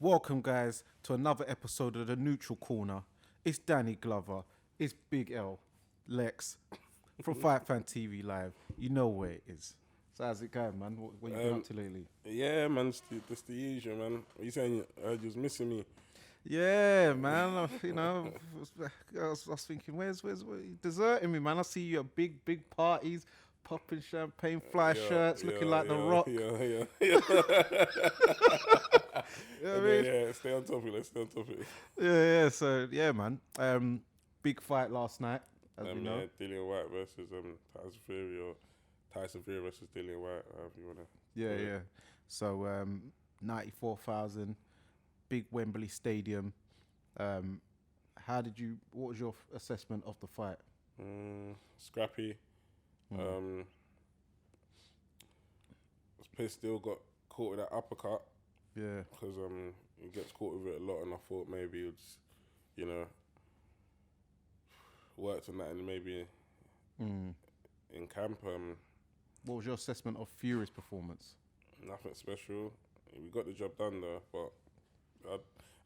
Welcome, guys, to another episode of the Neutral Corner. It's Danny Glover. It's Big L, Lex, from Fight Fan TV Live. You know where it is. So how's it going, man? What you been up to lately? Yeah, man, it's the usual, man. What you saying? You was missing me. Yeah, man. I was thinking, where's you deserting me, man? I see you at big parties, popping champagne, fly shirts, looking like The Rock. Yeah. You know what I mean? Yeah, stay on top of it. Let's stay on top of it. Yeah. So yeah, man. Big fight last night, as we know. Yeah, Dillian Whyte versus Tyson Fury, or Tyson Fury versus Dillian Whyte, however you wanna. Yeah. So 94,000, big Wembley Stadium. What was your assessment of the fight? Scrappy. Spence still got caught with that uppercut. Yeah. Because he gets caught with it a lot, and I thought maybe it's, worked on that, and maybe in camp. What was your assessment of Fury's performance? Nothing special. We got the job done though, but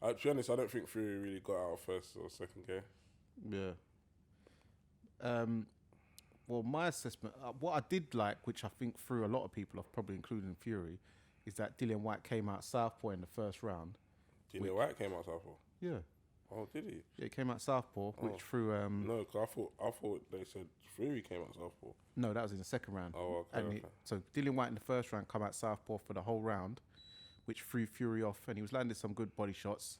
to be honest, I don't think Fury really got out of first or second gear. Yeah. Well, my assessment, what I did like, which I think threw a lot of people off, probably including Fury, is that Dillian Whyte came out southpaw in the first round. Dillian Whyte came out southpaw? Yeah. Oh, did he? Yeah, he came out southpaw, which threw... No, because I thought they said Fury came out southpaw. No, that was in the second round. Oh, okay. So Dillian Whyte in the first round come out southpaw for the whole round, which threw Fury off, and he was landing some good body shots,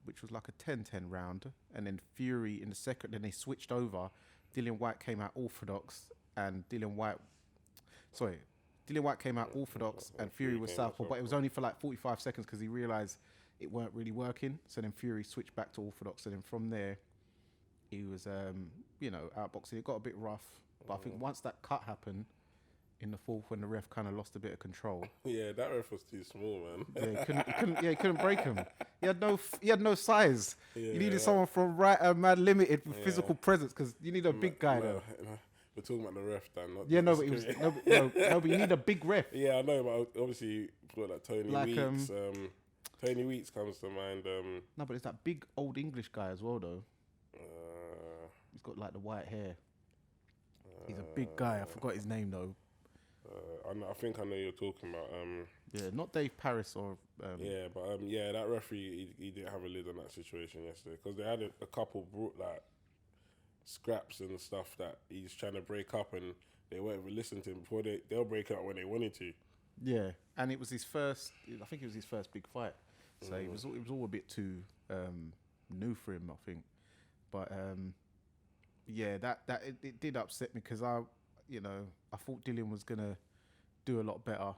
which was like a 10-10 round. And then Fury in the second, then they switched over. Dillian Whyte came out orthodox, and Dillian Whyte came out orthodox, and Fury was southpaw, but it was only for like 45 seconds because he realised it weren't really working. So then Fury switched back to orthodox, and then from there, he was, outboxing. It got a bit rough, but I think once that cut happened in the fourth, when the ref kind of lost a bit of control. Yeah, that ref was too small, man. Yeah, he couldn't break him. He had no size. You needed someone from Mad Limited with physical presence, because you need a big guy though. We're talking about the ref, Dan. Not But it was but you need a big ref. Yeah, I know, but obviously you got like Tony Weeks. Tony Weeks comes to mind. No, but it's that big old English guy as well, though. He's got like the white hair. He's a big guy. I forgot his name though. I think I know you're talking about. Yeah, not Dave Paris or. That referee he didn't have a lid on that situation yesterday, because they had a couple like scraps and stuff that he's trying to break up, and they weren't even listening to him before they'll break up when they wanted to. Yeah, and it was his first. I think it was his first big fight, so it was all a bit too new for him, I think. But it did upset me, because I thought Dillian was gonna do a lot better.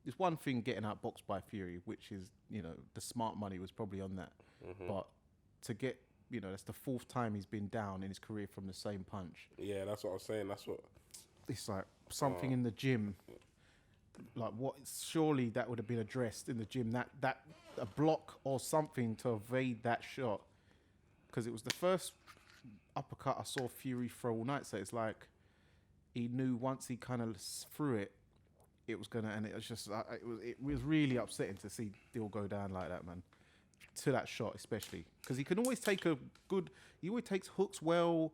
It's one thing getting outboxed by Fury, which is, the smart money was probably on that. But to get, that's the fourth time he's been down in his career from the same punch. Yeah, that's what I was saying. That's what. It's like something in the gym. Like what? Surely that would have been addressed in the gym. That a block or something to evade that shot, because it was the first uppercut I saw Fury throw all night. So it's like he knew once he kind of threw it, it was gonna, and it was just it was really upsetting to see Dill go down like that, man. To that shot especially, because he can always take he always takes hooks well,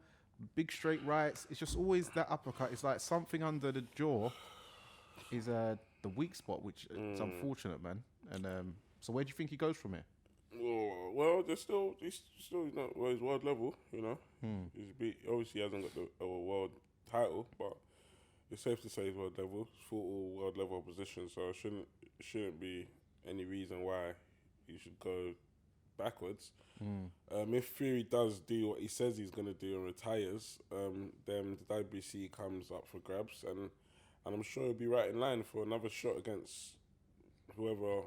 big straight rights. It's just always that uppercut. It's like something under the jaw is the weak spot, which is unfortunate, man. And so where do you think he goes from here? Well, he's still he's world level, Obviously he hasn't got the world title, but it's safe to say he's world level. He's fought all world level opposition, so it shouldn't be any reason why he should go backwards. If Fury does do what he says he's going to do and retires, then the WBC comes up for grabs, and I'm sure he'll be right in line for another shot against whoever's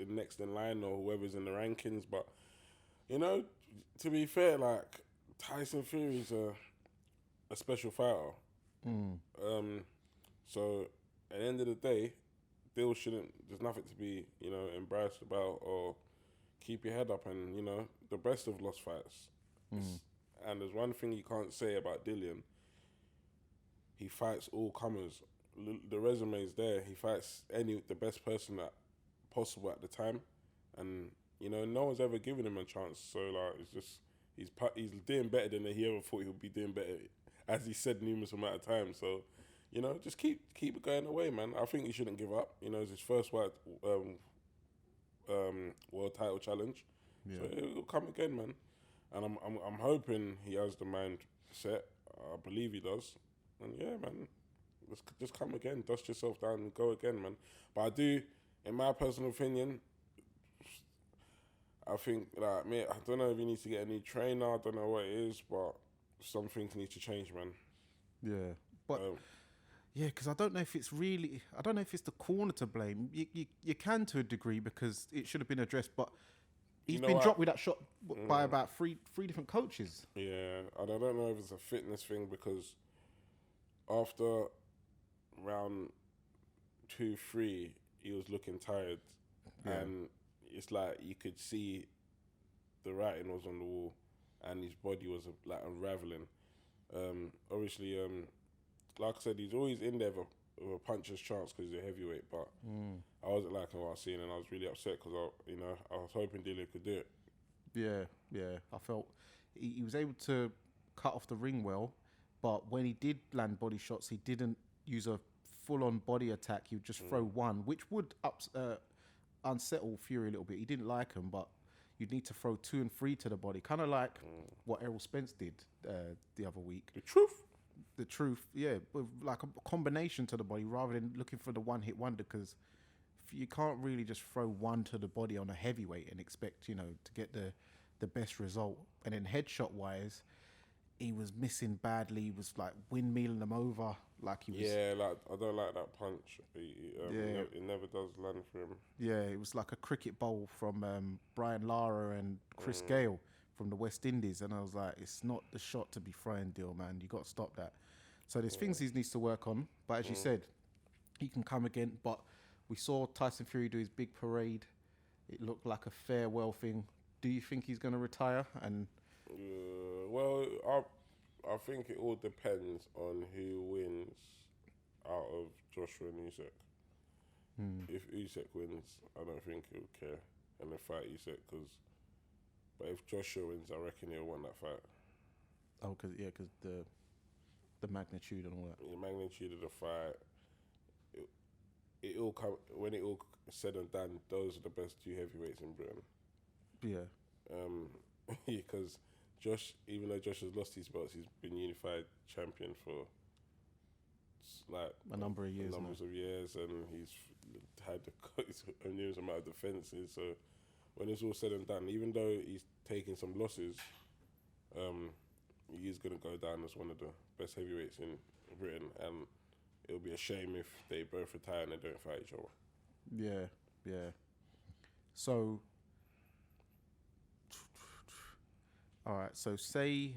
next in line, or whoever's in the rankings. But to be fair, like Tyson Fury's a special fighter. So at the end of the day, there's nothing to be embarrassed about, or keep your head up. And the best have lost fights, and there's one thing you can't say about Dillian. He fights all comers. The resume is there. He fights the best person that possible at the time, and no one's ever given him a chance. So like, it's just he's doing better than he ever thought he would be doing better, as he said numerous amount of times. So, just keep it going away, man. I think he shouldn't give up. It's his first world title challenge, so it'll come again, man. And I'm hoping he has the mind set. I believe he does. And yeah, man, just come again, dust yourself down and go again, man. But I do, in my personal opinion, I think like me, I don't know if he needs to get a new trainer. I don't know what it is, but some things need to change, man. Yeah, but yeah, because I don't know if it's the corner to blame. You can to a degree because it should have been addressed, but he's been dropped with that shot by about three different coaches. Yeah, and I don't know if it's a fitness thing because after round 2, 3, he was looking tired, and it's like you could see the writing was on the wall, and his body was like unraveling. Obviously, like I said, he's always in there with a puncher's chance because he's a heavyweight. But I wasn't liking what I was seeing, and I was really upset because I was hoping Dillian could do it. Yeah. I felt he was able to cut off the ring well, but when he did land body shots, he didn't use a full-on body attack. He would just throw one, which would unsettle Fury a little bit. He didn't like him, but you'd need to throw 2 and 3 to the body, kind of like what Errol Spence did the other week. The truth, yeah, with like a combination to the body rather than looking for the one-hit wonder, because you can't really just throw one to the body on a heavyweight and expect, to get the best result. And then headshot-wise, he was missing badly. He was like windmilling them over, like he was. Yeah, like I don't like that punch. It never does land for him. Yeah, it was like a cricket bowl from Brian Lara and Chris Gale from the West Indies, and I was like, it's not the shot to be throwing, Dill, man. You got to stop that. So there's things he needs to work on, but as you said, he can come again. But we saw Tyson Fury do his big parade. It looked like a farewell thing. Do you think he's going to retire? And well, I think it all depends on who wins out of Joshua and Usyk. If Usyk wins, I don't think he'll care and then fight Usyk. But if Joshua wins, I reckon he'll win that fight. Oh, because the magnitude and all that. The magnitude of the fight. It all come when it all said and done. Those are the best 2 heavyweights in Britain. Yeah. Because Josh, even though Josh has lost his belts, he's been unified champion for like a number of years. And he's had a numerous amount of defenses. So when it's all said and done, even though he's taking some losses, he's gonna go down as one of the best heavyweights in Britain, and it'll be a shame if they both retire and they don't fight each other. Yeah. So, all right. So say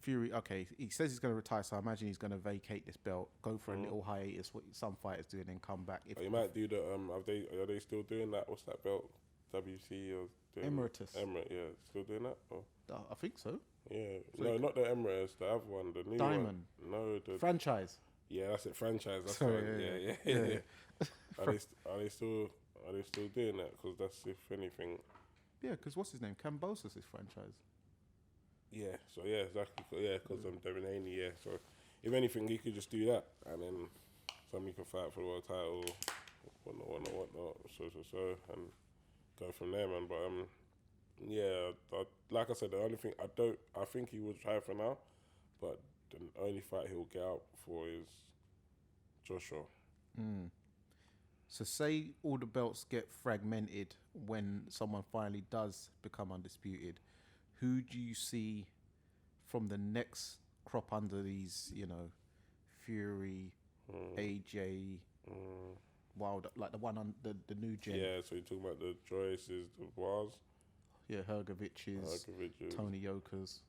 Fury. Okay, he says he's going to retire. So I imagine he's going to vacate this belt, go for a little hiatus, what some fighters do, and then come back. You might do the. Are they still doing that? What's that belt? WC or Emeritus. Yeah, still doing that? Or? I think so. Yeah, no, not the Emirates, the other one, the new Diamond. one. No, the franchise. Yeah, that's it, franchise. That's Sorry, right. Yeah. Are they still doing that? Because that's, if anything. Yeah, because what's his name? Cambosos is franchise. Yeah. So yeah, exactly. Yeah, because Devin Haney. Yeah. So if anything, he could just do that, and then somebody can fight for the world title, whatnot. So, and go from there, man. But yeah, like I said, the only thing I think he will try for now, but the only fight he'll get out for is Joshua. So say all the belts get fragmented when someone finally does become undisputed. Who do you see from the next crop under these, Fury, AJ, Wilder, like the one on the new gen? Yeah, so you're talking about the Joyces, the Bars. Yeah, Hrgovic's, Tony Yoka's.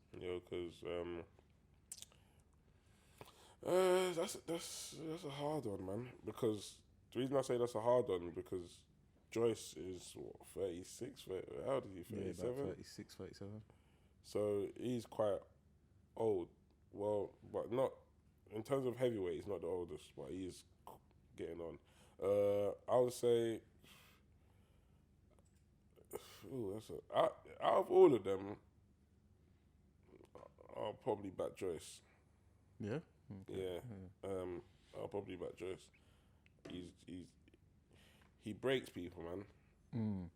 That's a hard one, man. Because the reason I say that's a hard one because Joyce is 36. How old is he? 37. Yeah, about 36, 37. So he's quite old. Well, but not in terms of heavyweight. He's not the oldest, but he's getting on. I would say out of all of them, I'll probably back Joyce. Yeah. Yeah. I'll probably back Joyce. He breaks people, man.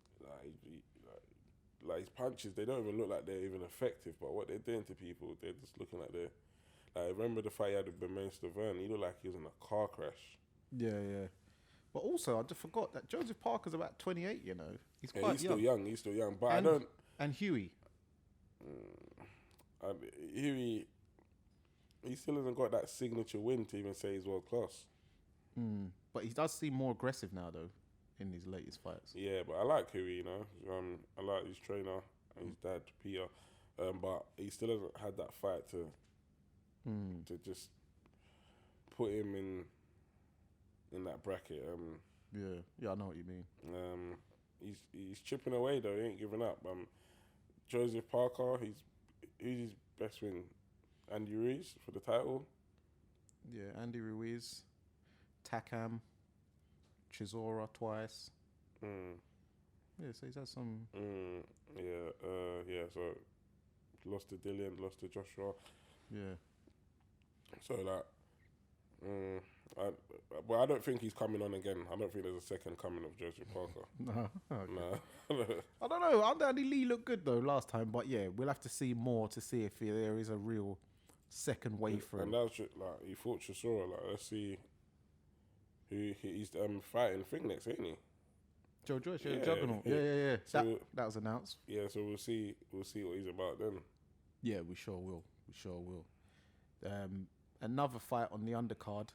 Like his punches, they don't even look like they're even effective. But what they're doing to people, they're just looking like they're. Like, remember the fight he had with Bermain Stavern? He looked like he was in a car crash. Yeah. But also, I just forgot that Joseph Parker's about 28. You know, he's Yeah, quite he's young. still young. But I don't. And Huey. Huey, he still hasn't got that signature win to even say he's world class. But he does seem more aggressive now, though, in his latest fights. Yeah, but I like Huey, you know. I like his trainer and his dad, Peter. But he still hasn't had that fight to just put him in that bracket. Yeah, I know what you mean. He's chipping away though. He ain't giving up. Joseph Parker, who's his best win? Andy Ruiz for the title. Yeah, Andy Ruiz, Takam, Chisora twice. Yeah, so he's had some. Yeah. So lost to Dillian, lost to Joshua. Yeah. So but I don't think he's coming on again. I don't think there's a second coming of Joseph Parker. No. Okay. No. I don't know. Andy Lee looked good though last time, but yeah, we'll have to see more to see if there is a real second wave for him. And that was just, like, he fought Chisora. Like, let's see who he's fighting thing next, ain't he? Joe Joyce, Juggernaut. Yeah. So that was announced. Yeah, so we'll see what he's about then. Yeah, we sure will. Another fight on the undercard.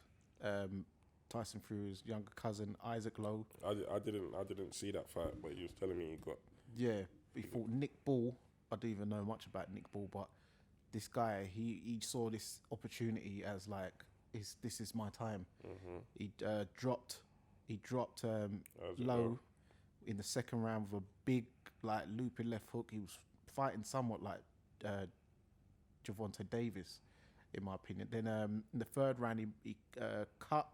Tyson Fury's younger cousin Isaac Lowe. I didn't see that fight, but he was telling me he got. Yeah, he fought Nick Ball. I don't even know much about Nick Ball, but this guy, he saw this opportunity as like, this is my time. He dropped Lowe in the second round with a big like looping left hook. He was fighting somewhat like Gervonta Davis, in my opinion. Then in the third round, he cut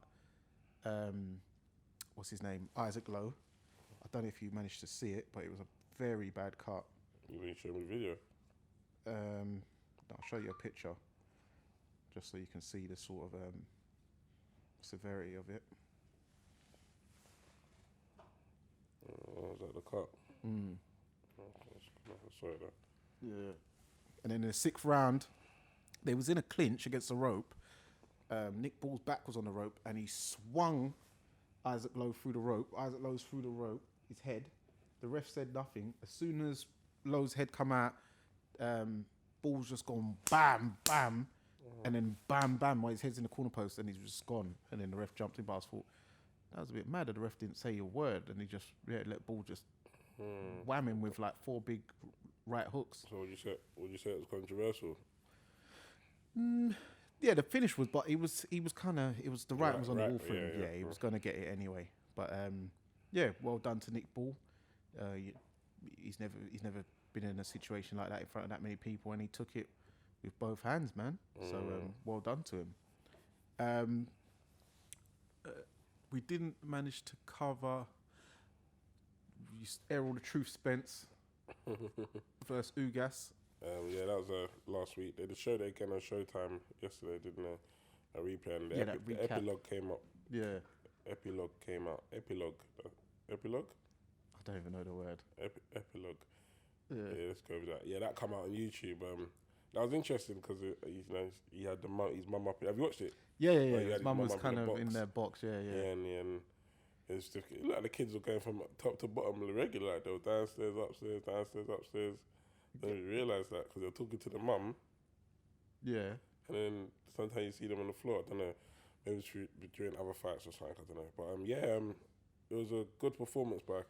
what's his name, Isaac Lowe. I don't know if you managed to see it, but it was a very bad cut. You mean show me the video? I'll show you a picture, just so you can see the sort of severity of it. Was that the cut? Sorry, that. Yeah. And then in the sixth round, they was in a clinch against the rope. Nick Ball's back was on the rope, and he swung Isaac Lowe through the rope. Isaac Lowe's through the rope, his head. The ref said nothing. As soon as Lowe's head come out, Ball's just gone bam, bam, and then bam, bam, while his head's in the corner post, and he's just gone. And then the ref jumped in, but I thought, that was a bit mad that the ref didn't say a word, and he just let Ball just wham him with like 4 big right hooks. So would you say it was controversial? Yeah, the finish was, but it was kind of, the writing was on the wall for him. Yeah, He was going to get it anyway. But yeah, well done to Nick Ball. He's never been in a situation like that in front of that many people, and he took it with both hands, man. So well done to him. We didn't manage to cover Errol the Truth Spence versus Ugas. Yeah, that was last week. They showed it again on Showtime yesterday, didn't they? A replay, and the epilogue came up. Yeah. Epilogue came out. Epilogue? I don't even know the word. Epilogue. Yeah. Let's go with that. Yeah, that come out on YouTube. That was interesting because he had his mum up. Have you watched it? Yeah. His mum was kind of in their box. Yeah. And it's just like the kids were going from top to bottom regular. Like they were downstairs, upstairs. Then you realise that because they're talking to the mum. Yeah. And then sometimes you see them on the floor. I don't know. Maybe it's during other fights or something. I don't know. But it was a good performance by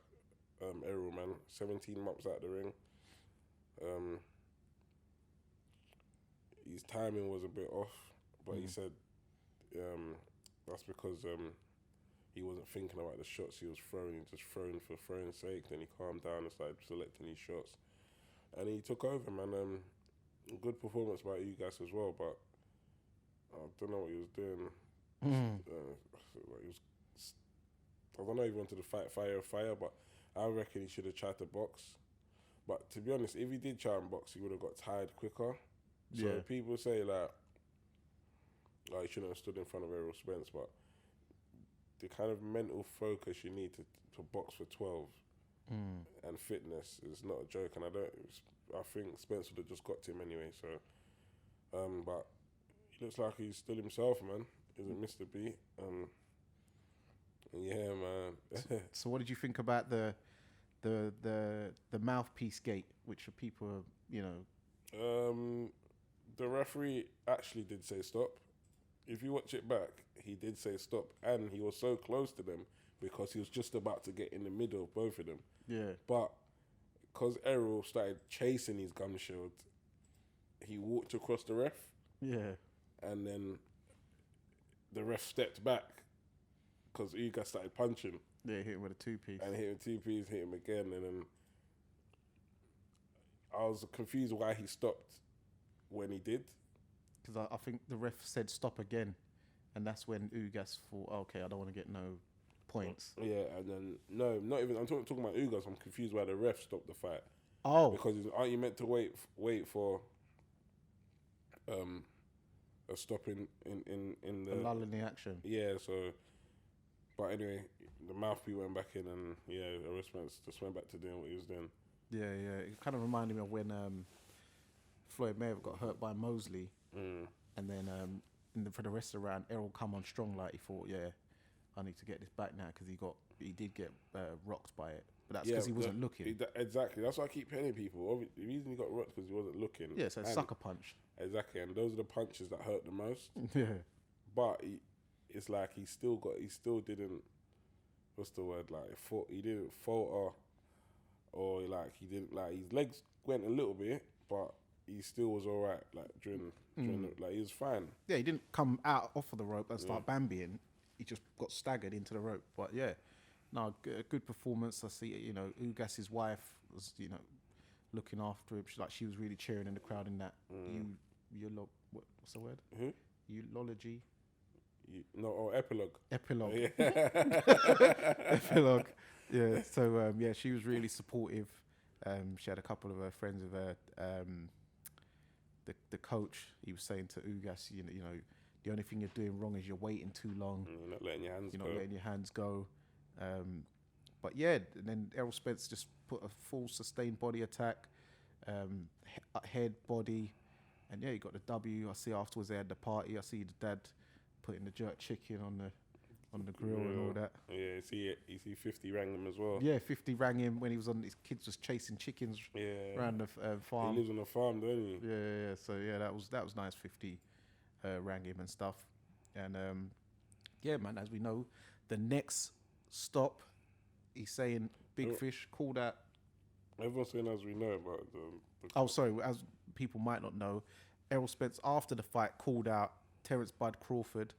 Errol, man. 17 months out of the ring. His timing was a bit off, but he said that's because he wasn't thinking about the shots he was throwing. He was just throwing for throwing's sake. Then he calmed down and started selecting his shots. And he took over, man. Good performance by you guys as well, but I don't know what he was doing. I don't know if he wanted to fight fire, but I reckon he should have tried to box. But to be honest, if he did try and box, he would have got tired quicker. So Yeah. people say like he shouldn't have stood in front of Errol Spence, but the kind of mental focus you need to box for 12 and fitness is not a joke. And I think Spence would have just got to him anyway. So, but he looks like he's still himself, man. Isn't Mr. B? Yeah, man. So what did you think about the mouthpiece gate, which people are, you know? The referee actually did say stop. If you watch it back, he did say stop, and he was so close to them because he was just about to get in the middle of both of them. Yeah. But because Errol started chasing his gum shield, he walked across the ref. Yeah. And then the ref stepped back because ugas started punching. Yeah, hit him with a 2-piece. And hit him 2-piece, hit him again, and then I was confused why he stopped when he did. Because I think the ref said stop again, and that's when Ugas thought, okay, I don't want to get no points. Yeah, and then no, not even. I'm talking about Ugas. I'm confused why the ref stopped the fight. Oh, because aren't you meant to wait for a stop in the a lull in the action? Yeah. So, but anyway, the mouthpiece went back in, and Errol Spence just went back to doing what he was doing. Yeah, yeah. It kind of reminded me of when Floyd Mayweather got hurt by Mosley. And then for the rest of the round, Errol come on strong. Like he thought, yeah, I need to get this back now because he did get rocked by it. But that's because he wasn't looking. Exactly. That's why I keep telling people. The reason he got rocked because he wasn't looking. Yeah, so sucker punch. Exactly, and those are the punches that hurt the most. Yeah. But it's like he still didn't. What's the word? Like he didn't falter, or like he didn't like his legs went a little bit, but he still was all right. Like during like he was fine. Yeah, he didn't come out off of the rope and start bambying. He just got staggered into the rope. But yeah, no, good performance. I see. You know, Ugas's wife was, you know, looking after him. She was really cheering in the crowd in that. What's the word? Eulogy. Epilogue. Epilogue. Yeah. Epilogue. Yeah. So she was really supportive. She had a couple of her friends with her. The coach, he was saying to Ugas, you know, the only thing you're doing wrong is you're waiting too long. You're not letting your hands go. But yeah, and then Errol Spence just put a full sustained body attack, head, body, and yeah, he got the W. I see afterwards they had the party. I see the dad putting the jerk chicken on the grill and all that. Yeah, you see 50 rang him as well. Yeah, 50 rang him when he was on. His kids was chasing chickens around the farm. He lives on a farm, don't he? Yeah. So yeah, that was nice. 50 rang him and stuff, and yeah, man. As we know, the next stop, he's saying Big Fish called out. Everyone's saying as we know, but oh, sorry. As people might not know, Errol Spence after the fight called out Terence Bud Crawford.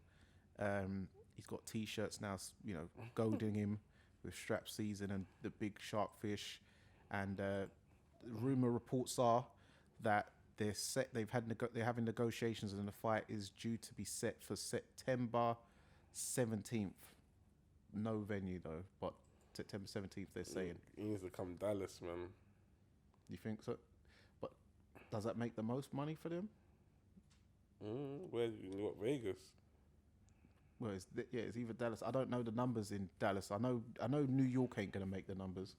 He's got T-shirts now, you know, goading him with strap season and the big shark fish. And rumor reports are that they're having negotiations, and the fight is due to be set for September 17th. No venue though, but September 17th they're saying. He needs to come Dallas, man. You think so? But does that make the most money for them? What, Vegas? Well, it's either Dallas. I don't know the numbers in Dallas. I know New York ain't gonna make the numbers.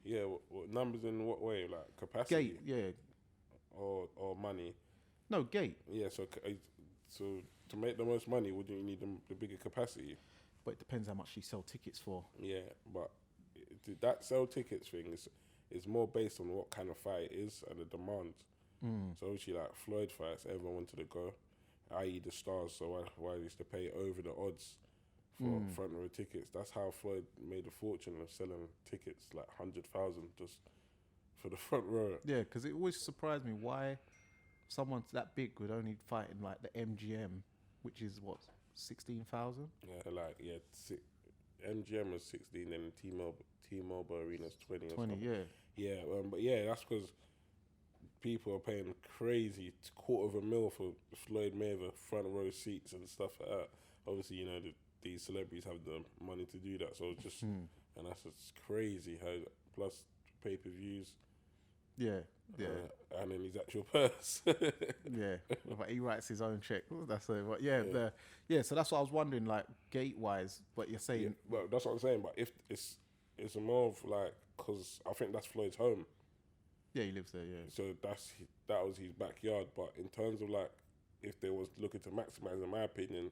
Yeah, what numbers in what way? Like capacity? Gate, yeah. Or money? No, gate. Yeah, so to make the most money, wouldn't you need the bigger capacity? But it depends how much you sell tickets for. Yeah, but that sell tickets thing is more based on what kind of fight it is and the demand. So obviously, like Floyd fights, everyone wanted to go, i.e. the stars. So why they used to pay over the odds for front row tickets. That's how Floyd made a fortune of selling tickets, like 100,000 just for the front row. Yeah, because it always surprised me why someone that big would only fight in like the MGM, which is what, 16,000. Yeah, MGM was 16, and T-Mobile Arena's 20. 20, yeah. Yeah, but yeah, that's because people are paying crazy $250,000 for Floyd Mayweather front row seats and stuff like that. Obviously, you know, these celebrities have the money to do that, so it's just and that's just crazy. How plus pay-per-views, Yeah, yeah, and in his actual purse. yeah. But he writes his own check. That's it. But yeah, Yeah. so that's what I was wondering, like gate wise. But you're saying, Yeah, well, that's what I'm saying. But if it's more of like, because I think that's Floyd's home, yeah, he lives there. Yeah, so that was his backyard. But in terms of like, if they was looking to maximize, in my opinion,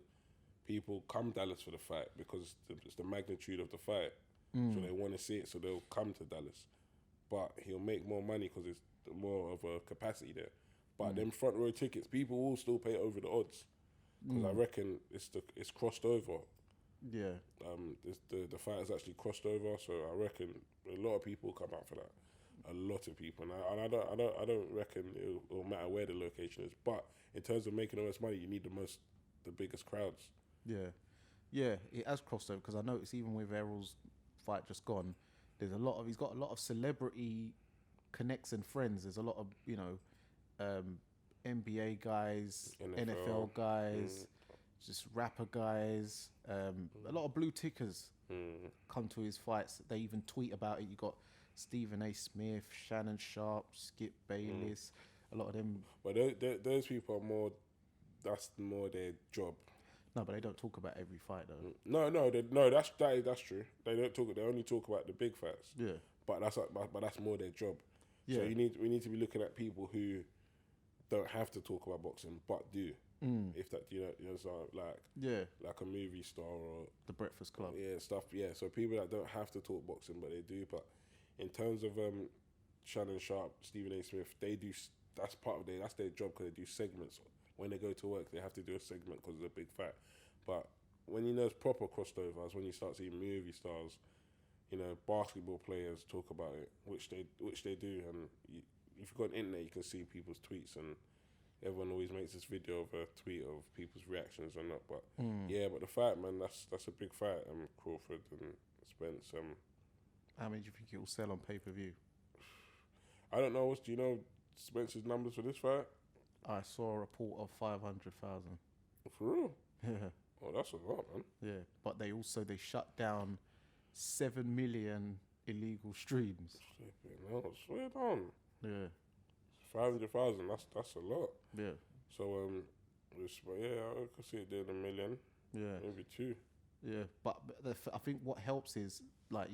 people come Dallas for the fight because it's the magnitude of the fight. So they want to see it, so they'll come to Dallas. But he'll make more money because it's more of a capacity there. But them front row tickets, people will still pay over the odds because I reckon it's crossed over. yeah, The fight has actually crossed over, so I reckon a lot of people come out for that. A lot of people, and I don't reckon it'll matter where the location is. But in terms of making the most money, you need the biggest crowds. yeah, yeah. It has crossed over because I noticed even with Errol's fight just gone, he's got a lot of celebrity connects and friends. There's a lot of NBA guys, NFL guys, just rapper guys, a lot of blue tickers come to his fights. They even tweet about it. You got Stephen A. Smith, Shannon Sharp, Skip Bayless, a lot of them. But those people are more. That's more their job. No, but they don't talk about every fight though. No, that's true. They don't talk. They only talk about the big fights. Yeah, But that's more their job. yeah, So we need to be looking at people who don't have to talk about boxing but do. If that so like like a movie star or the Breakfast Club. stuff. So people that don't have to talk boxing but they do. But in terms of Shannon Sharp, Stephen A. Smith, they do. That's part of that's their job because they do segments. When they go to work, they have to do a segment because it's a big fight. But when it's proper crossovers, when you start seeing movie stars, basketball players talk about it, which they do. And if you've got an internet, you can see people's tweets, and everyone always makes this video of a tweet of people's reactions and that. But but the fight, man, that's a big fight. Crawford and Spence. How many do you think it will sell on pay-per-view? I don't know. Do you know Spence's numbers for this fight? I saw a report of 500,000. For real? Yeah, Oh, that's a lot, man. yeah. But they shut down 7 million illegal streams. No, swear down. Yeah, 500,000. That's a lot. yeah, So I could see it doing 1 million, yeah, maybe 2. yeah. But I think what helps is like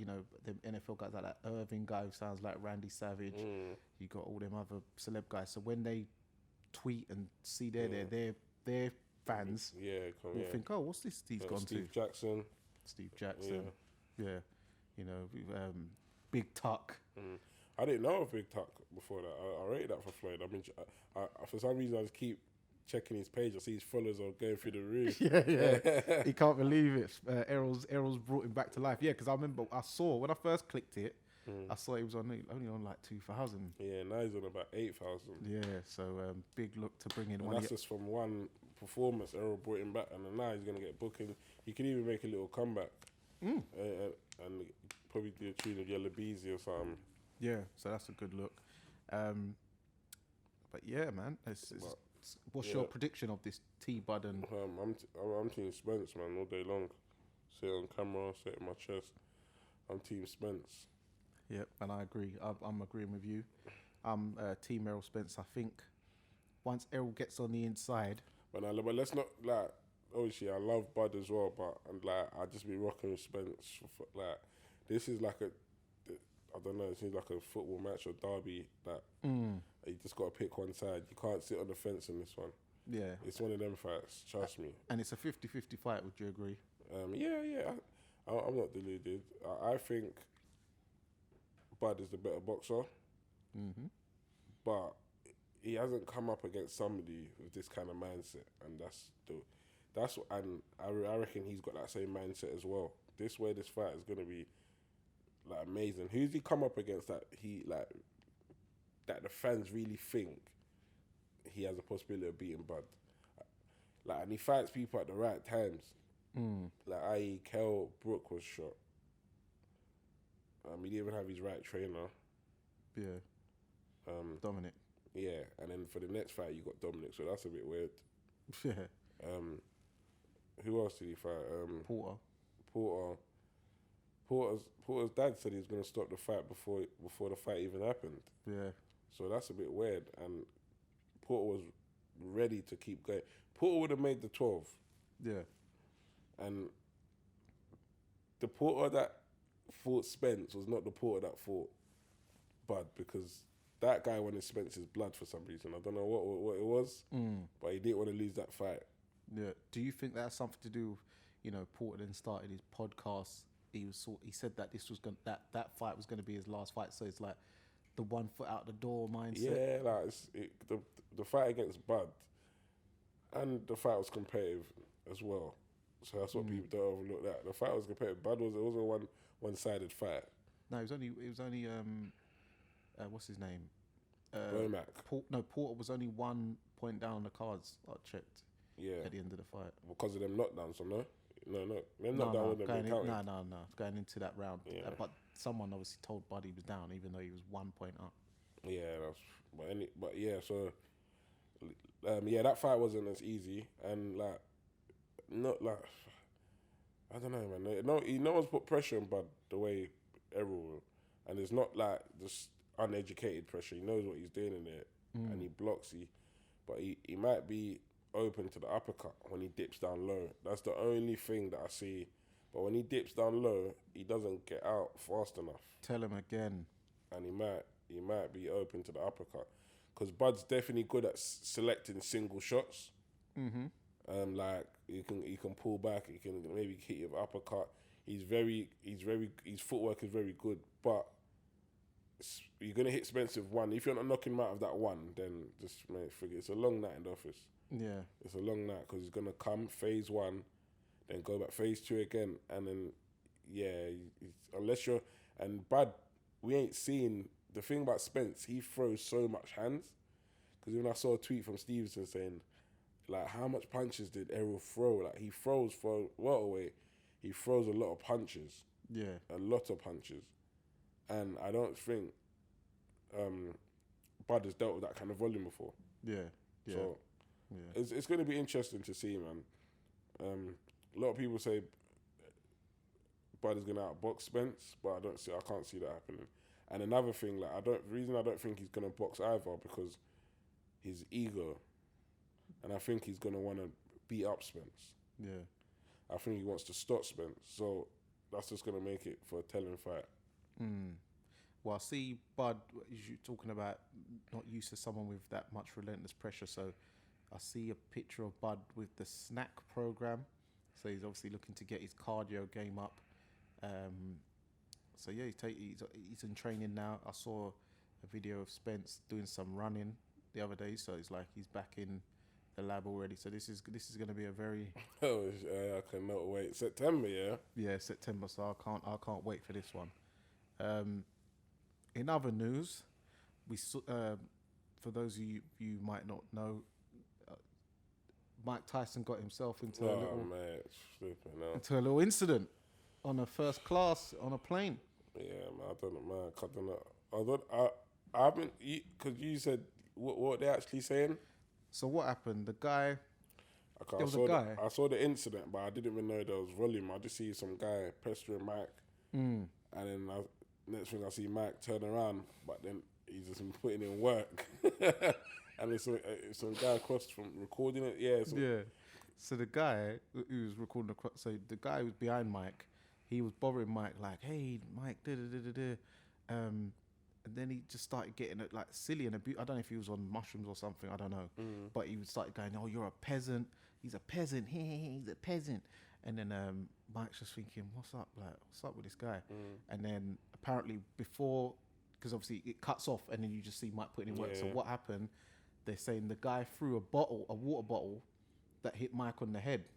the NFL guys like that Irving guy who sounds like Randy Savage. You got all them other celeb guys. So when they tweet and see their fans will think, oh, what's this he's gone Steve to? Steve Jackson. Yeah. Big Tuck. I didn't know of Big Tuck before that. I rated that for Floyd. I mean, for some reason, I just keep checking his page. I see his followers are going through the roof. Yeah. He can't believe it. Errol's brought him back to life. Yeah, because I remember I saw when I first clicked it, I saw he was only on like 2,000. Yeah, now he's on about 8,000. Yeah, so big look to bring in And one. that's just from one performance. Errol brought him back, and then now he's gonna get booking. He could even make a little comeback, and probably do a tune of Yellow Beezy or something. Yeah, so that's a good look. But yeah, man, what's your prediction of this T-Bud and? I'm Team Spence, man, all day long. Say it on camera, say it in my chest. I'm Team Spence. Yep, and I agree. I'm agreeing with you. I'm Team Errol Spence. I think once Errol gets on the inside. But let's not obviously I love Bud as well, but I just be rocking with Spence. This is like I don't know. It seems like a football match or derby that you just got to pick one side. You can't sit on the fence in this one. Yeah, it's one of them fights. Trust me. And it's a 50-50 fight. Would you agree? Yeah. I'm not deluded. I think Bud is the better boxer, but he hasn't come up against somebody with this kind of mindset, and I reckon he's got that same mindset as well. This fight is gonna be like amazing. Who's he come up against that that the fans really think he has a possibility of beating Bud? And he fights people at the right times. I.e. Kell Brook was shot. He didn't even have his right trainer. Yeah. Dominic. Yeah, and then for the next fight you got Dominic, so that's a bit weird. Yeah. Who else did he fight? Porter's dad said he was going to stop the fight before the fight even happened. Yeah. So that's a bit weird. And Porter was ready to keep going. Porter would have made the 12. Yeah. And the Porter that fought Spence was not the Porter that fought Bud, because that guy wanted Spence's blood for some reason. I don't know what it was, but he didn't want to lose that fight. Yeah. Do you think that has something to do with, Porter then started his podcast? He said that this was that fight was going to be his last fight. So it's like the 1 foot out the door mindset. Yeah, like the fight against Bud, and the fight was competitive as well. So that's what people don't overlook. That the fight was competitive. Bud was a one-sided fight. No, it was only what's his name? Bomac. Porter was only 1 point down on the cards. I checked. Yeah. At the end of the fight. Because of them knockdowns, so no. Them knockdowns wouldn't have been counted. No. Going into that round. Yeah. But someone obviously told Bud he was down, even though he was 1 point up. Yeah, that fight wasn't as easy, and like, not like, I don't know, man. No one's put pressure on Bud the way Errol will, and it's not like just uneducated pressure. He knows what he's doing in there, and he blocks. But he might be open to the uppercut when he dips down low. That's the only thing that I see. But when he dips down low, he doesn't get out fast enough. Tell him again. And he might be open to the uppercut, because Bud's definitely good at selecting single shots. Like he can pull back. He can maybe hit you with uppercut. His footwork is very good. But you're gonna hit Spence with one. If you're not knocking him out of that one, then just forget. It's a long night in the office. Yeah, it's a long night, because he's gonna come phase 1, then go back phase 2 again, and then unless you're Bud, we ain't seen. The thing about Spence, he throws so much hands. Because even I saw a tweet from Stevenson saying, like, how much punches did Errol throw? Like, he throws for welterweight. He throws a lot of punches. Yeah, a lot of punches, and I don't think Bud has dealt with that kind of volume before. Yeah. So it's going to be interesting to see, man. A lot of people say Bud is going to outbox Spence, but I can't see that happening. And another thing, like, the reason I don't think he's going to box either, because his ego, and I think he's going to want to beat up Spence. Yeah. I think he wants to stop Spence, so that's just going to make it for a telling fight. Well, I see Bud, you're talking about not used to someone with that much relentless pressure, so I see a picture of Bud with the snack program, so he's obviously looking to get his cardio game up. So yeah, he's in training now. I saw a video of Spence doing some running the other day, so it's like he's back in the lab already. So this is going to be a very I cannot wait. September, yeah. Yeah, September. So I can't wait for this one. In other news, we for those of you might not know, Mike Tyson got himself into a little incident on a first class on a plane. Yeah, man, I don't know. I haven't, because you said what they actually saying. So what happened? The guy. I saw the incident, but I didn't even know there was volume. I just see some guy pestering Mike, and then next thing I see Mike turn around, but then he's just putting in work, and it's some guy across from recording it. Yeah. So the guy who was recording the guy who was behind Mike, he was bothering Mike like, "Hey, Mike, and then he just started getting it like silly and I don't know if he was on mushrooms or something. I don't know, but he started going, "Oh, you're a peasant. He's a peasant. He's a peasant." And then Mike's just thinking, "What's up? Like, what's up with this guy?" And then apparently because obviously it cuts off, and then you just see Mike putting in work. So what happened? They're saying the guy threw a water bottle, that hit Mike on the head,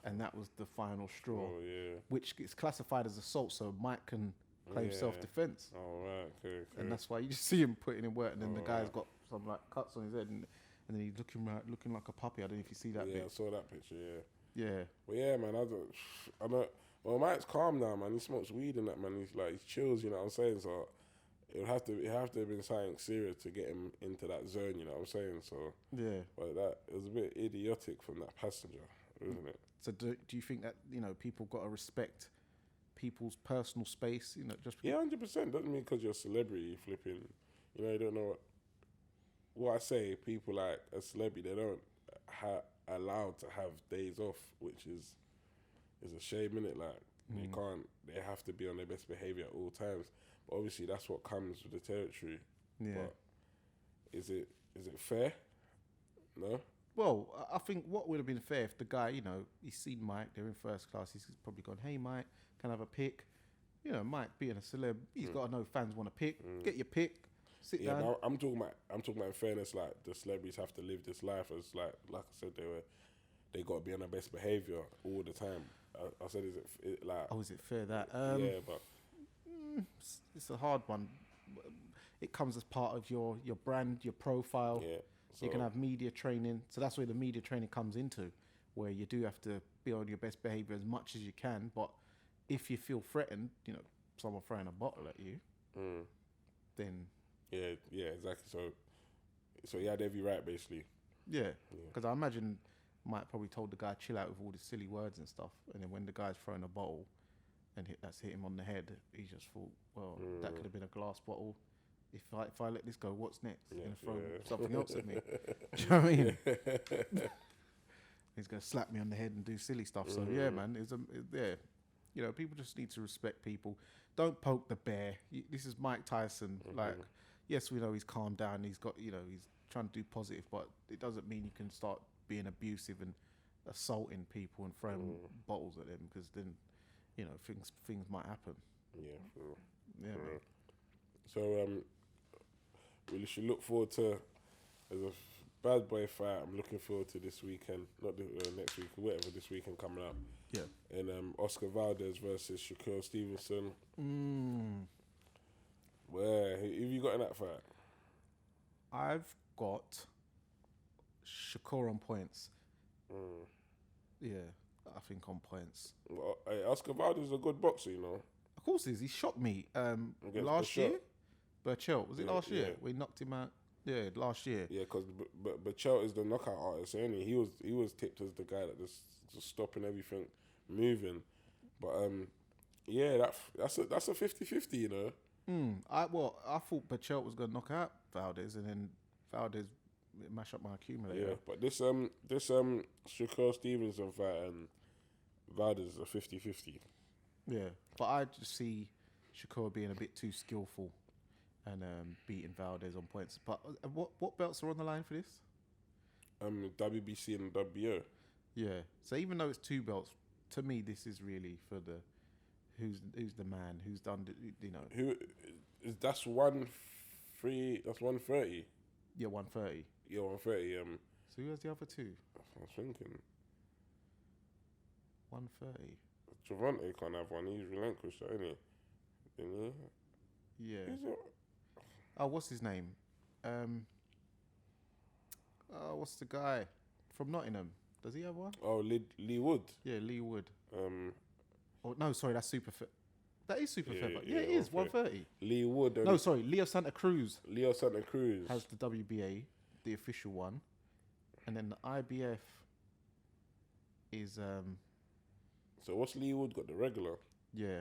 and that was the final straw. Oh, yeah. Which is classified as assault, so Mike can claim self-defense. Oh, right, okay. And that's why you just see him putting in work, and then the guy's got some like cuts on his head, and then he's looking like a puppy. I don't know if you see that bit. Yeah, I saw that picture, Yeah. But yeah, man, I don't. Well, Mike's calm now, man. He smokes weed and that, man. He chills, you know what I'm saying? So it would have to have been something serious to get him into that zone, you know what I'm saying? So yeah. But it was a bit idiotic from that passenger, isn't it? So do you think that, people got to respect people's personal space, just because? Yeah, 100%. Doesn't mean because you're a celebrity, flipping, you don't know what I say, people like a celebrity, they don't allowed to have days off, which is a shame, innit? Like they can't, they have to be on their best behaviour at all times. But obviously, that's what comes with the territory. Yeah. But is it fair? No. Well, I think what would have been fair if the guy, you know, he's seen Mike, they're in first class, he's probably gone, hey Mike, can I have a pick? You know, Mike being a celeb, he's got to know fans want to pick. Get your pick, sit down. But I'm talking about in fairness, like the celebrities have to live this life as like I said, they got to be on their best behaviour all the time. I said, is it like? Oh, is it fair that? Yeah, but it's a hard one. It comes as part of your brand, your profile. yeah. So You can have media training. So that's where the media training comes into, where you do have to be on your best behaviour as much as you can. But if you feel threatened, you know, someone throwing a bottle at you, then... Yeah, exactly. So he had every right, basically. Yeah, because I imagine Mike probably told the guy, chill out with all the silly words and stuff. And then when the guy's throwing a bottle and that's hit him on the head, he just thought, well, that could have been a glass bottle. If I let this go, what's next? He's going to throw something else at me. Do you know what I mean? He's going to slap me on the head and do silly stuff. So, yeah, man, you know, people just need to respect people. Don't poke the bear. This is Mike Tyson. Like, yes, we know he's calmed down. He's got, you know, he's trying to do positive, but it doesn't mean you can start being abusive and assaulting people and throwing bottles at them, because then, you know, things might happen. Yeah, for real. Yeah, man. So, we should look forward to, as a bad boy fight, I'm looking forward to this weekend, not next week, whatever, this weekend coming up. Yeah. And Oscar Valdez versus Shakur Stevenson. Where who have you got in that fight? I've got Shakur on points. Yeah, I think on points. Well, Oscar Valdez is a good boxer, you know. Of course, he shot me Against last Burchell. year. Burchell, was it Yeah, last year? yeah. We knocked him out. Yeah, last year. Yeah, because Burchell is the knockout artist, ain't he? He was tipped as the guy that just stopping everything moving. But yeah, that's a 50-50, you know. I thought Burchell was gonna knock out Valdez, and then Valdez mash up my accumulator. Yeah, but this Shakur Stevenson fight and Valdez is a 50-50. Yeah, but I just see Shakur being a bit too skillful and beating Valdez on points. But what belts are on the line for this? WBC and WBO. Yeah. So even though it's two belts, to me this is really for the who's the man, who's done the, you know. Who is that's 130? That's 130. Yeah, 130. Yeah, 130. So who has the other two? I was thinking 130. Javante can't have one. He's relinquished, ain't he? Didn't he? Yeah. Is it? Oh, what's his name? What's the guy from Nottingham? Does he have one? Oh, Lee Wood. Yeah, Lee Wood. Oh, no, sorry, that's super fit. That is super fit. yeah, Yeah, it is 130. Lee Wood. No, sorry, Leo Santa Cruz Leo Santa Cruz has the WBA, the official one, and then the IBF is So what's Lee Wood got? The regular. yeah.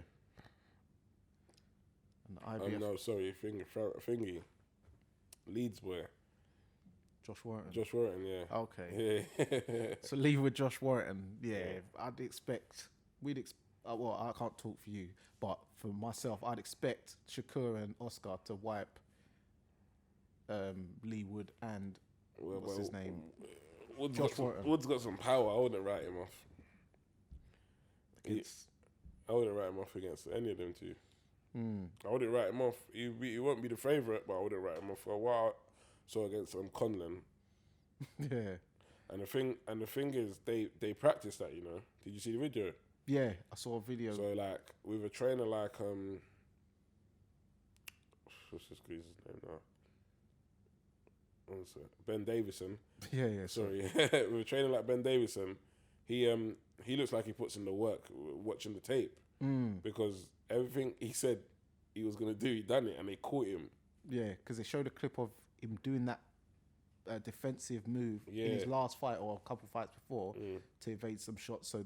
And the IBF, No, sorry, Thingy. Leeds boy. Josh Warrington. Josh Warrington, yeah. Okay. Yeah. So leave with Josh Warrington. Yeah, I'd expect well, I can't talk for you, but for myself, I'd expect Shakur and Oscar to wipe Lee Wood and what's his name? Josh Warrington. Wood's got some power. I wouldn't write him off. I wouldn't write him off against any of them two. I wouldn't write him off. He won't be the favourite, but I wouldn't write him off for a while. So against Conlon. Yeah. And the thing is, they practice that, you know. Did you see the video? Yeah, I saw a video. So like with a trainer like what's this guy's name now? One sec. Ben Davison. Yeah. Sorry. With a trainer like Ben Davison, he looks like he puts in the work watching the tape. Because everything he said he was gonna do, he done it, and they caught him. Yeah, because they showed a clip of him doing that defensive move in his last fight or a couple fights before to evade some shots. So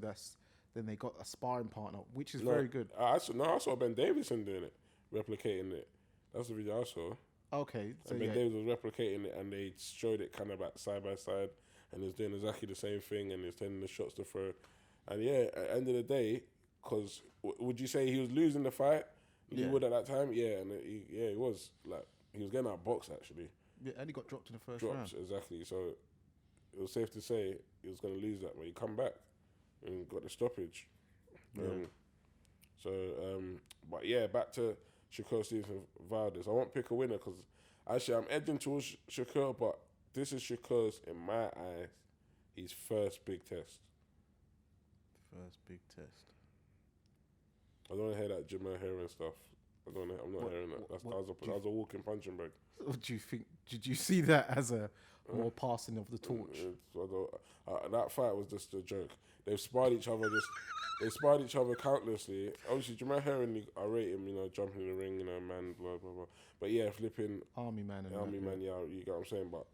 then they got a sparring partner, which is very good. I saw Ben Davison doing it, replicating it. That's the video I saw. Okay, so And Ben Davis was replicating it, and they showed it kind of like side by side, and he was doing exactly the same thing, and he was taking the shots to throw. And yeah, at the end of the day, because would you say he was losing the fight? Yeah. Would at that time? Yeah, and he was like he was getting outboxed actually. Yeah, and he got dropped in the first Dropped round. exactly. So it was safe to say he was going to lose that, but he come back and got the stoppage. Yeah. But yeah, back to Shakur Stevenson Valdez. I won't pick a winner because actually I'm edging towards Shakur, but this is Shakur's, in my eyes, his first big test. First big test. I don't want to hear that Jamal Heron stuff. I'm not hearing that. That was a walking punching bag. What do you think? Did you see that as a more passing of the torch? That fight was just a joke. They've sparred each other they sparred each other countlessly. Obviously, Jamal Heron, I rate him, jumping in the ring, man, blah, blah, blah. But yeah, flipping... Army man. Yeah, you get what I'm saying? But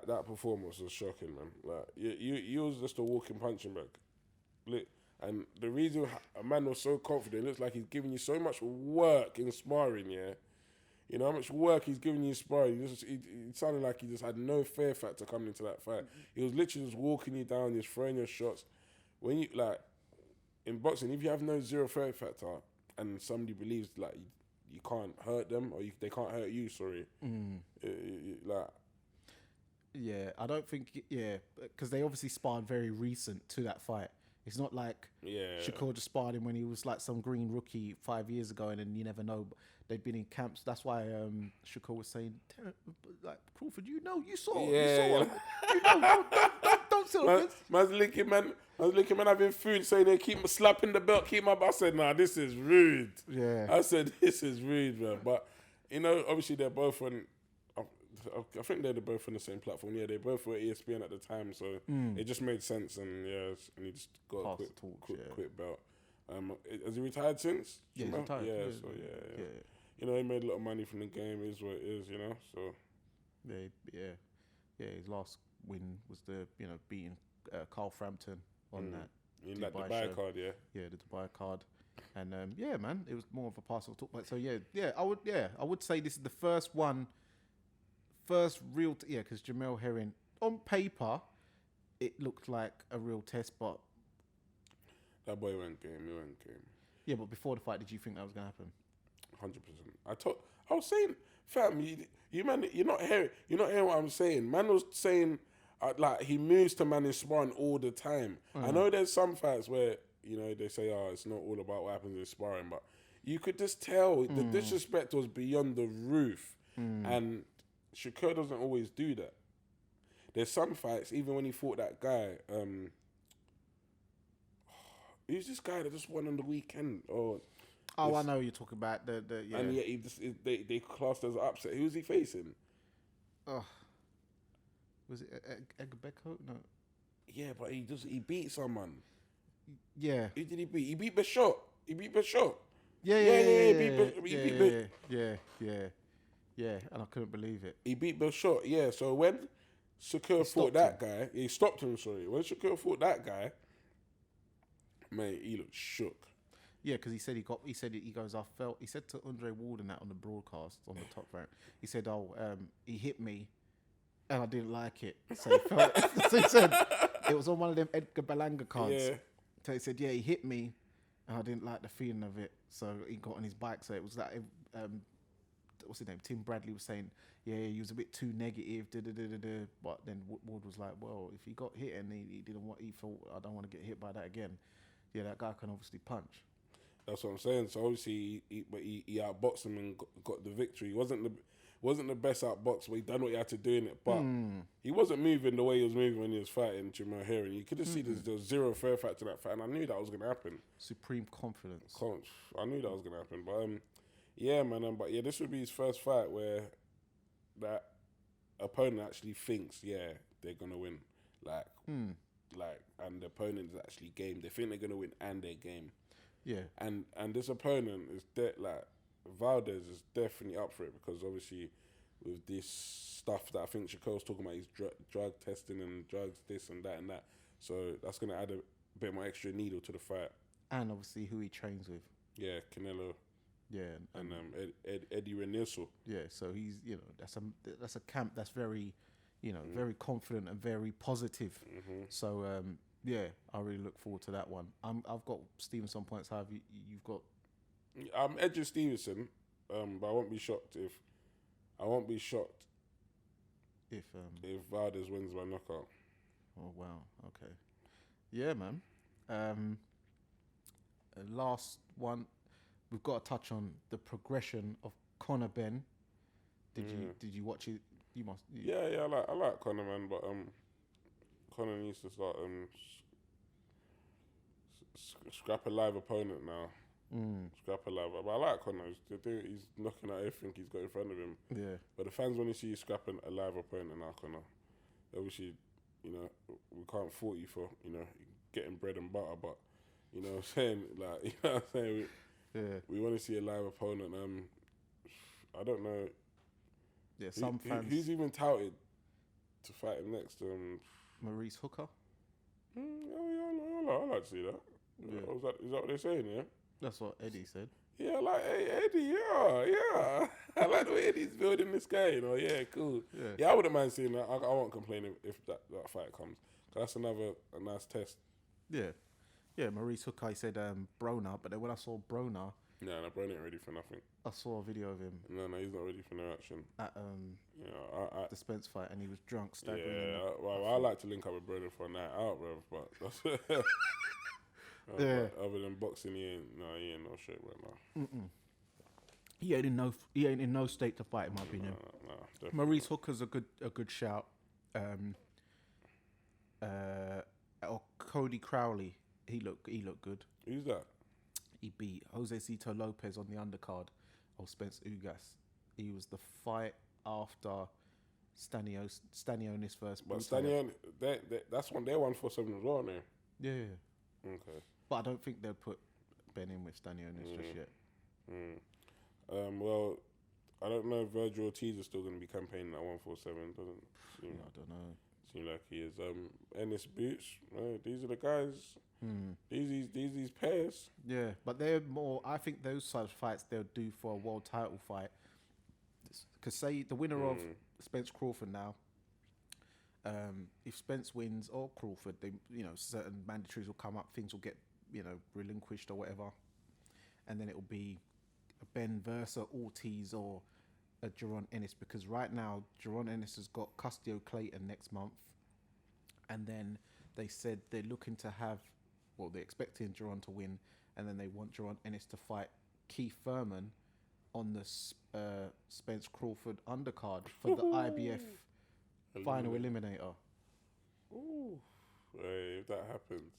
that performance was shocking, man. Like, you was just a walking punching bag. And the reason a man was so confident, it looks like he's giving you so much work in sparring, yeah? You know how much work he's giving you in sparring. He sounded like he just had no fear factor coming into that fight. He was literally just walking you down, just throwing your shots. When you, like, in boxing, if you have no zero fear factor and somebody believes, like, you can't hurt them or they can't hurt you, sorry. Yeah, I don't think... Yeah, because they obviously sparred very recent to that fight. It's not like Shakur just sparred him when he was like some green rookie 5 years ago, and then you never know. They'd been in camps. That's why Shakur was saying, like, Crawford, you saw him. Don't sell this. Man's linking man having food, saying they keep slapping the belt, keep my... I said, nah, this is rude. Yeah. I said, this is rude, man. But, obviously they're both on... I think they're both on the same platform. Yeah, they both were ESPN at the time, so it just made sense. And and he just got a quick belt. Has he retired since? Yeah, he's retired. Yeah. He made a lot of money from the game. Is what it is. So yeah. His last win was the beating Carl Frampton on that. In that Dubai card, yeah. Yeah, the Dubai card. And yeah, man, it was more of a pass of talk. So I would say this is the first real, because Jamel Herring, on paper, it looked like a real test, but... That boy went game. Yeah, but before the fight, did you think that was going to happen? 100%. I was saying, fam, you man, you're not hearing what I'm saying. Man was saying, like, he moves to man in sparring all the time. I know there's some fights where, they say, it's not all about what happens in sparring, but you could just tell the disrespect was beyond the roof. And Shakur doesn't always do that. There's some fights, even when he fought that guy, who's this guy that just won on the weekend? I know you're talking about yeah. And yet they classed as an upset. Who was he facing? Was it Egbeko? No. Yeah, but he beat someone. Yeah. Who did he beat? He beat Bashot. Yeah, and I couldn't believe it. He beat Bashot, yeah. So when Shakur fought that guy, he stopped him, sorry. When Shakur fought that guy, mate, he looked shook. Yeah, because he said he said to Andre Walden that on the broadcast on the top rank. He said, he hit me and I didn't like it. So he said it was on one of them Edgar Berlanga cards. Yeah. So he said, he hit me and I didn't like the feeling of it. So he got on his bike. So it was like, what's his name? Tim Bradley was saying, he was a bit too negative. But then Ward was like, well, if he got hit and he thought, I don't want to get hit by that again. Yeah, that guy can obviously punch. That's what I'm saying. So obviously, he outboxed him and got the victory. He wasn't the best outbox, but he done what he had to do in it. But he wasn't moving the way he was moving when he was fighting Jamal Herring. You could have seen there was zero fear factor to that fight, and I knew that was going to happen. Supreme confidence. I knew that was going to happen. But yeah, man. But yeah, this would be his first fight where that opponent actually thinks, they're going to win. And the opponent is actually game. They think they're going to win and they're game. Yeah. And this opponent is Valdez is definitely up for it because obviously with this stuff that I think Shakur's talking about, he's drug testing and drugs, this and that and that. So that's going to add a bit more extra needle to the fight. And obviously who he trains with. Yeah, Canelo. Yeah, and Eddie Reniso. yeah. So he's, that's a camp that's very, very confident and very positive. So yeah, I really look forward to that one. I've got Stevenson points. How have you've got? I'm edging Stevenson, but I won't be shocked if if Valdez wins by knockout. Oh wow, okay, yeah, man. Last one, we've got to touch on the progression of Conor Ben. Did you watch it? You must. Yeah, I like Conor, man, but Conor needs to start scrap a live opponent now. Scrap a live, but I like Conor. He's knocking out everything he's got in front of him. Yeah. But the fans want to see you scrapping a live opponent now, Conor. Obviously, we can't fault you for getting bread and butter, but you know what I'm saying, we want to see a live opponent. I don't know. Yeah, some fans. Who's even touted to fight him next? Maurice Hooker. I like to see that. Yeah. Is that what they're saying? Yeah. That's what Eddie said. Yeah, like Eddie. Yeah. I like the way Eddie's building this guy. Yeah, cool. Yeah, I wouldn't mind seeing that. I won't complain if that fight comes. 'Cause that's a nice test. Yeah, Maurice Hooker. I said Broner, but then when I saw Broner, No, Brown ain't ready for nothing. I saw a video of him No, he's not ready for no action. at the Spence fight, and he was drunk, staggering. Yeah, I like to link up with Broner for a night out, bro. But that's other than boxing, he ain't no shit right now. He ain't in no state to fight, in my opinion. No, Maurice Hooker's a good shout. Or Cody Crowley, he looked good. Who's that? He beat Jose Cito Lopez on the undercard of Spence Ugas. He was the fight after Stanionis versus. But Stanionis, that's one. They're 147 as well, now. Yeah. Okay. But I don't think they'll put Ben in with Stanionis just yet. Well, I don't know if Virgil Ortiz is still going to be campaigning at 147. Doesn't seem. I don't know. Seem like he is. Ennis Boots. These are the guys. These pairs. Yeah, but they're more. I think those sort of fights they'll do for a world title fight. Because say the winner of Spence Crawford now. If Spence wins or Crawford, they certain mandatories will come up. Things will get relinquished or whatever, and then it will be a Ben versus Ortiz or a Jaron Ennis. Because right now Jaron Ennis has got Custio Clayton next month, and then they said they're looking to have. Well, they're expecting Jaron to win, and then they want Jaron Ennis to fight Keith Thurman on the Spence Crawford undercard for the IBF final eliminator. Ooh, hey, if that happens.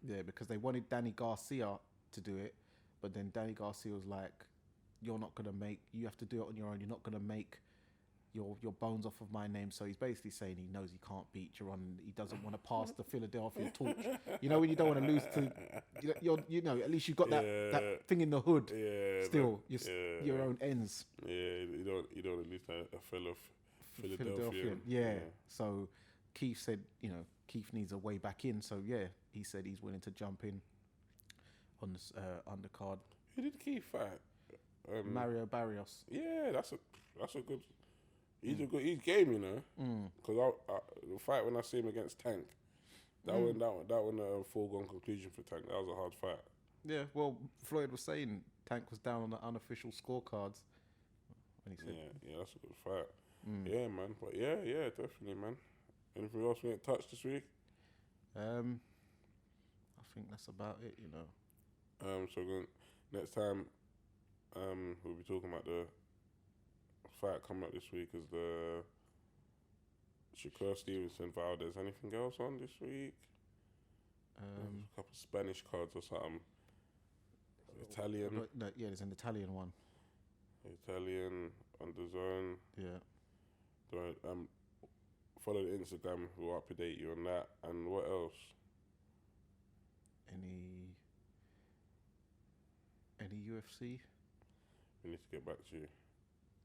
Yeah, because they wanted Danny Garcia to do it, but then Danny Garcia was like, you have to do it on your own. You're not going to make your bones off of my name. So he's basically saying he knows he can't beat Jaron. He doesn't want to pass the Philadelphia torch. When you don't want to lose to, at least you've got that thing in the hood. Yeah, still, your own ends. Yeah, you don't want to lose to a fellow Philadelphian. Yeah. So Keith said, Keith needs a way back in. So yeah, he said he's willing to jump in on this undercard. Who did Keith fight? Mario Barrios. Yeah, that's a good. He's game, Because the fight when I see him against Tank, that one a foregone conclusion for Tank. That was a hard fight. Yeah, well, Floyd was saying Tank was down on the unofficial scorecards. When he said, yeah, that's a good fight. Yeah, man. But yeah, definitely, man. Anything else we ain't touched this week? I think that's about it, So next time, we'll be talking about the fight coming up this week is the Shakur Stevenson Valdez. Anything else on this week? A couple Spanish cards or something. Italian. Yeah, there's an Italian one. Italian on the zone. Yeah. Follow the Instagram. We'll update you on that. And what else? Any UFC? We need to get back to you.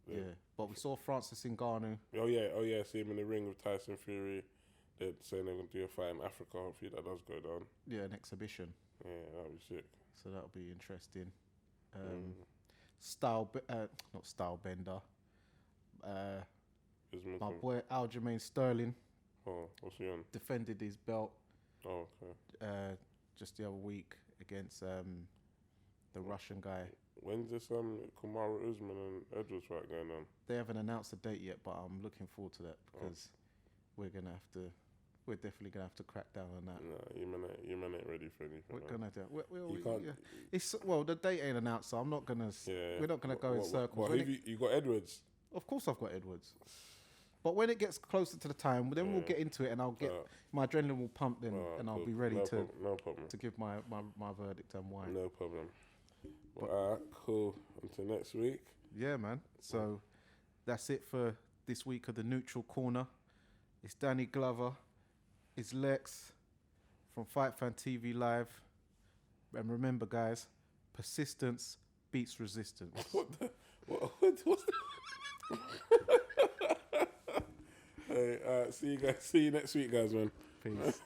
Yeah, but we saw Francis Ngannou. Oh yeah. See him in the ring with Tyson Fury. They're saying they're going to do a fight in Africa. Hopefully that does go down. Yeah, an exhibition. Yeah, that'll be sick. So that'll be interesting. not style bender. Islam My Khan. boy Aljamain Sterling Oh, what's he on? defended his belt Oh, okay. just the other week against the Russian guy. When's this Kamaru Usman and Edwards fight going on? They haven't announced a date yet, but I'm looking forward to that because we're definitely gonna have to crack down on that. No, you man ain't ready for anything. We're man. gonna do. You can't. Yeah. The date ain't announced, so I'm not gonna. Yeah. We're not gonna go in circles. What, you got Edwards? Of course, I've got Edwards. But when it gets closer to the time, then we'll get into it, and I'll get my adrenaline will pump then, and I'll be ready to give my verdict and why. No problem. Well, cool. Until next week. Yeah, man. So that's it for this week of the Neutral Corner. It's Danny Glover. It's Lex from Fight Fan TV Live. And remember, guys, persistence beats resistance. What's the Hey, see you next week, guys, man. Peace.